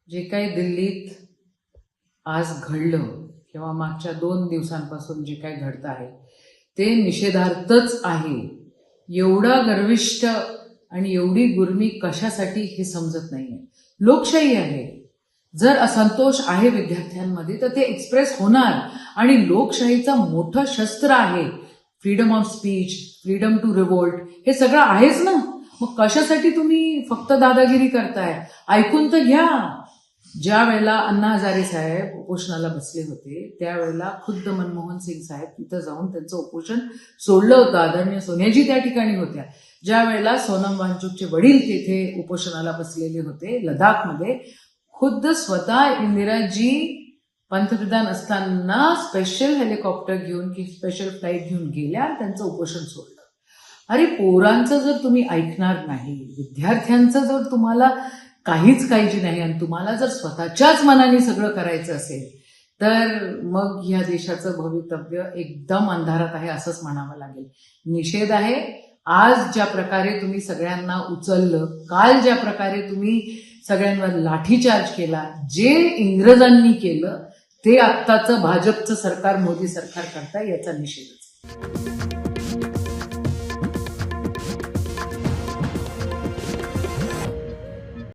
जे काही दिल्लीत आज घडलं किंवा मागच्या 2 दिवसांपासून जे काही घडतं आहे ते निषेधार्थच आहे. एवढा गर्विष्ठ आणि एवढी गुर्मी कशासाठी हे समजत नाहीये. लोकशाही आहे. जर असंतोष आहे विद्यार्थ्यांमध्ये तर ते एक्सप्रेस होणार आणि लोकशाहीचं मोठं शस्त्र आहे freedom of speech, freedom to revolt, हे सगळं आहेच ना. मग कशासाठी तुम्ही फक्त दादागिरी करताय? ऐकून तर घ्या. ज्या वेळेला अण्णा हजारे साहेब उपोषणाला बसले होते त्यावेळेला खुद्द मनमोहन सिंग साहेब तिथं जाऊन त्यांचं उपोषण सोडलं होतं. आदरणीय सोनियाजी त्या ठिकाणी होत्या. ज्या वेळेला सोनम वांगचुकचे वडील तिथे उपोषणाला बसलेले होते लडाखमध्ये, खुद्द स्वतः इंदिराजी पंतप्रधान असताना स्पेशल हेलिकॉप्टर घेऊन की स्पेशल फ्लाईट घेऊन गेल्या आणि त्यांचं उपोषण सोडलं. अरे पोरांचं जर तुम्ही ऐकणार नाही, विद्यार्थ्यांचं जर तुम्हाला काहीच काळजी नाही आणि तुम्हाला जर स्वतःच्याच मनाने सगळं करायचं असेल तर मग ह्या देशाचं भवितव्य एकदम अंधारात आहे असंच म्हणावं लागेल. निषेध आहे. आज ज्या प्रकारे तुम्ही सगळ्यांना उचललं, काल ज्या प्रकारे तुम्ही सगळ्यांवर लाठीचार्ज केला, जे इंग्रजांनी केलं ते आत्ताचं भाजपचं सरकार, मोदी सरकार करताय, याचा निषेधच.